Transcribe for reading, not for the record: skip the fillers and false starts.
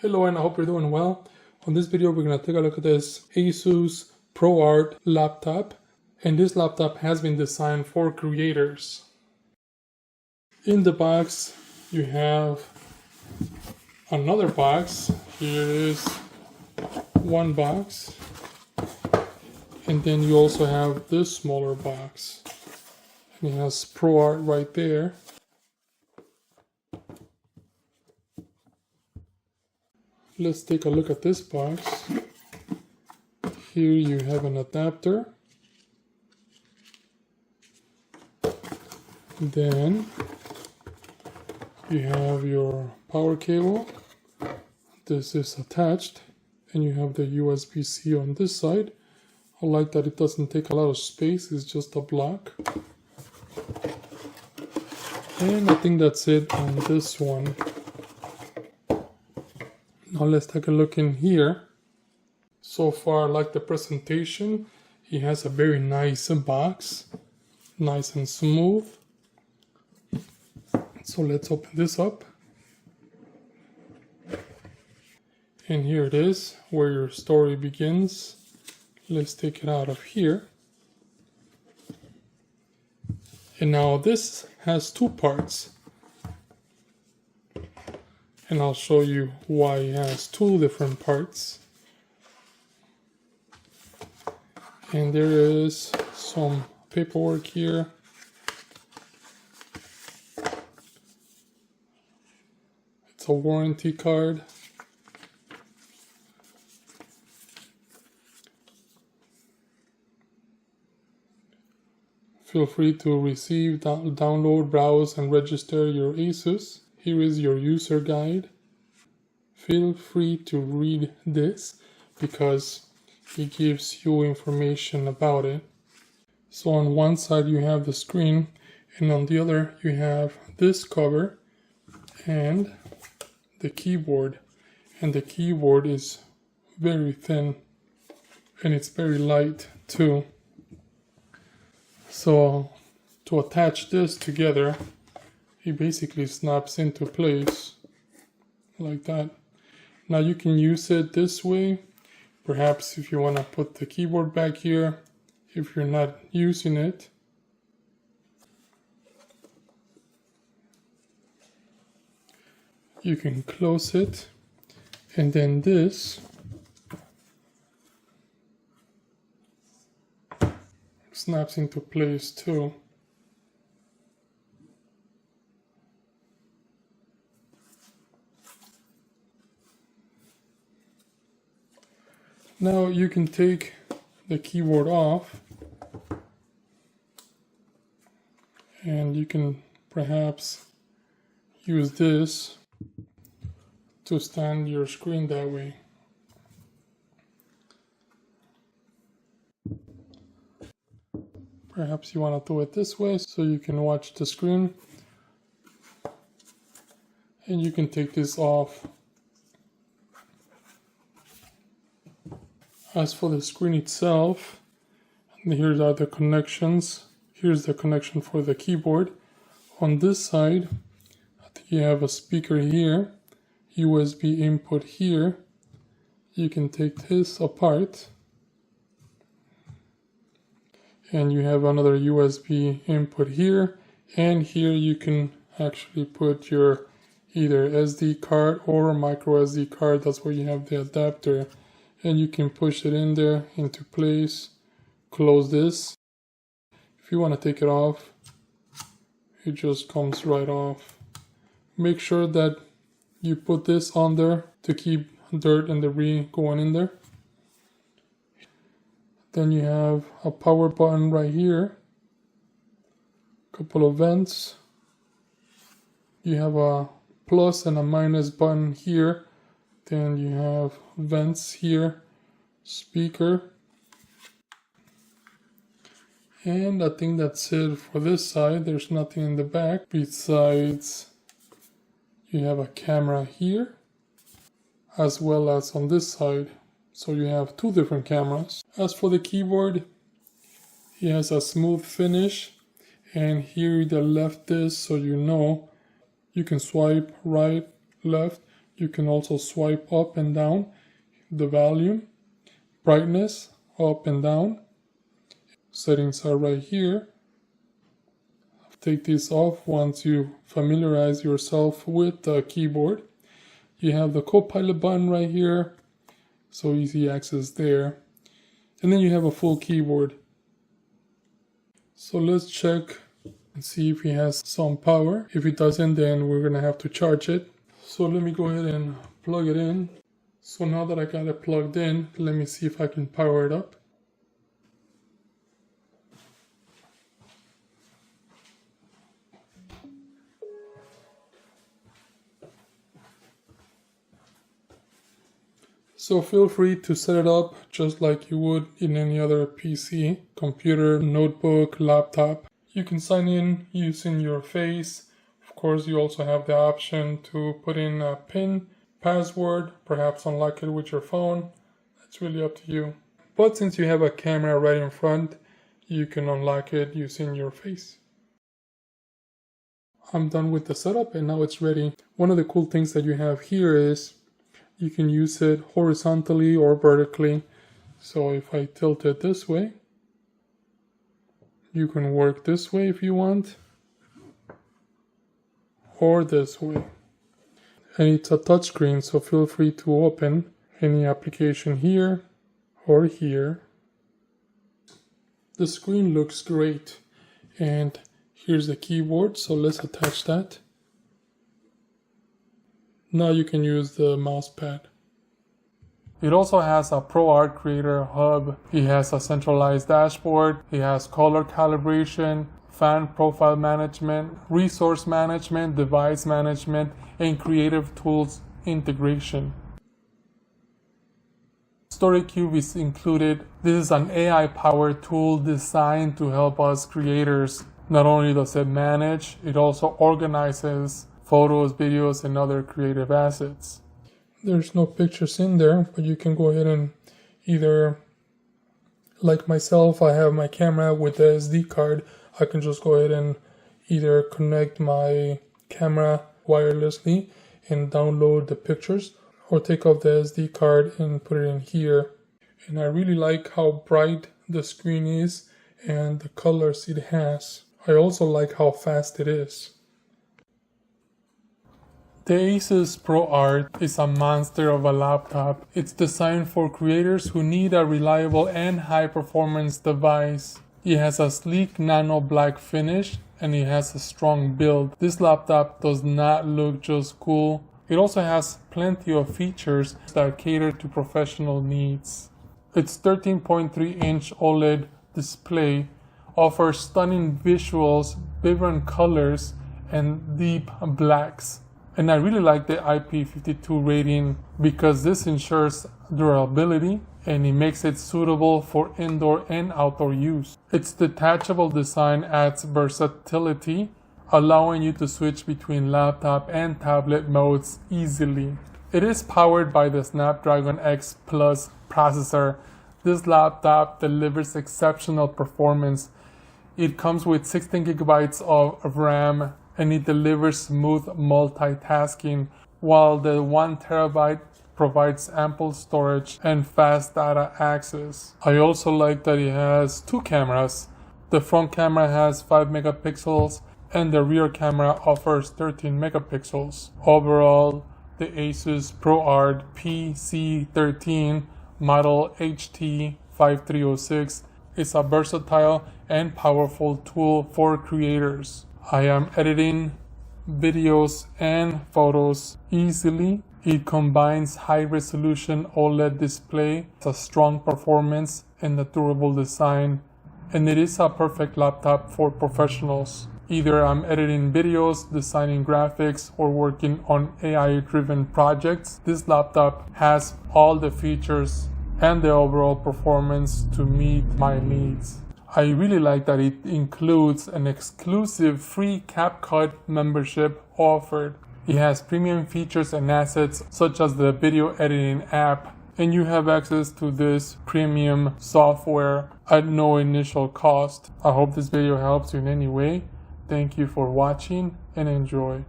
Hello, and I hope you're doing well. On this video, we're going to take a look at this ASUS ProArt laptop, and this laptop has been designed for creators. In the box, you have another box. Here is one box, and then you also have this smaller box. And it has ProArt right there. Let's take a look at this box. Here you have an adapter. Then you have your power cable. This is attached. And you have the USB-C on this side. I like that it doesn't take a lot of space. It's just a block. And I think that's it on this one. Now let's take a look in here. So far, I like the presentation. It has a very nice box, nice and smooth. So let's open this up. And here it is, where your story begins. Let's take it out of here. And now this has two parts. And I'll show you why it has two different parts. And there is some paperwork here. It's a warranty card. Feel free to receive, download, browse, and register your ASUS. Here is your user guide. Feel free to read this because it gives you information about it. So on one side you have the screen, and on the other you have this cover and the keyboard. And the keyboard is very thin and it's very light too. So to attach this together, it basically snaps into place like that. Now you can use it this way. Perhaps if you want to put the keyboard back here, if you're not using it. You can close it, and then this snaps into place too. Now you can take the keyboard off, and you can perhaps use this to stand your screen that way. Perhaps you want to do it this way so you can watch the screen, and you can take this off. As for the screen itself, here are the connections. Here's the connection for the keyboard. On this side, I think you have a speaker here, USB input here. You can take this apart, and you have another USB input here, and here you can actually put your either SD card or micro SD card. That's where you have the adapter. And you can push it in there into place, close this. If you want to take it off, it just comes right off. Make sure that you put this on there to keep dirt and debris going in there. Then you have a power button right here, a couple of vents. You have a plus and a minus button here. Then you have vents here, speaker, and I think that's it for this side. There's nothing in the back besides you have a camera here as well as on this side, so you have two different cameras. As for the keyboard, it has a smooth finish, and here the left is so you know you can swipe right, left. You can also swipe up and down the volume, brightness, up and down. Settings are right here. Take this off once you familiarize yourself with the keyboard. You have the Copilot button right here, so easy access there. And then you have a full keyboard. So let's check and see if it has some power. If it doesn't, then we're gonna have to charge it. So let me go ahead and plug it in. So now that I got it plugged in, let me see if I can power it up. So feel free to set it up just like you would in any other PC, computer, notebook, laptop. You can sign in using your face. Of course, you also have the option to put in a PIN, password, perhaps unlock it with your phone. That's really up to you. But since you have a camera right in front, you can unlock it using your face. I'm done with the setup and now it's ready. One of the cool things that you have here is you can use it horizontally or vertically. So if I tilt it this way, you can work this way if you want, or this way. And it's a touchscreen, so feel free to open any application here or here. The screen looks great. And here's the keyboard, so let's attach that. Now you can use the mouse pad. It also has a ProArt Creator Hub. It has a centralized dashboard. It has color calibration, fan profile management, resource management, device management, and creative tools integration. StoryCube is included. This is an AI-powered tool designed to help us creators. Not only does it manage, it also organizes photos, videos, and other creative assets. There's no pictures in there, but you can go ahead and either, like myself, I have my camera with the SD card. I can just go ahead and either connect my camera wirelessly and download the pictures, or take off the SD card and put it in here. And I really like how bright the screen is and the colors it has. I also like how fast it is. The ASUS ProArt is a monster of a laptop. It's designed for creators who need a reliable and high-performance device. It has a sleek nano black finish and it has a strong build. This laptop does not look just cool. It also has plenty of features that cater to professional needs. Its 13.3-inch OLED display offers stunning visuals, vibrant colors, and deep blacks. And I really like the IP52 rating because this ensures durability and it makes it suitable for indoor and outdoor use. Its detachable design adds versatility, allowing you to switch between laptop and tablet modes easily. It is powered by the Snapdragon X Plus processor. This laptop delivers exceptional performance. It comes with 16 gigabytes of RAM and it delivers smooth multitasking, while the 1 terabyte provides ample storage and fast data access. I also like that it has two cameras. The front camera has 5 megapixels and the rear camera offers 13 megapixels. Overall, the ASUS ProArt PZ13 model HT5306 is a versatile and powerful tool for creators. I am editing videos and photos easily. It combines high-resolution OLED display, a strong performance, and a durable design. And it is a perfect laptop for professionals. Either I'm editing videos, designing graphics, or working on AI-driven projects. This laptop has all the features and the overall performance to meet my needs. I really like that it includes an exclusive free CapCut membership offered. It has premium features and assets such as the video editing app, and you have access to this premium software at no initial cost. I hope this video helps you in any way. Thank you for watching and enjoy.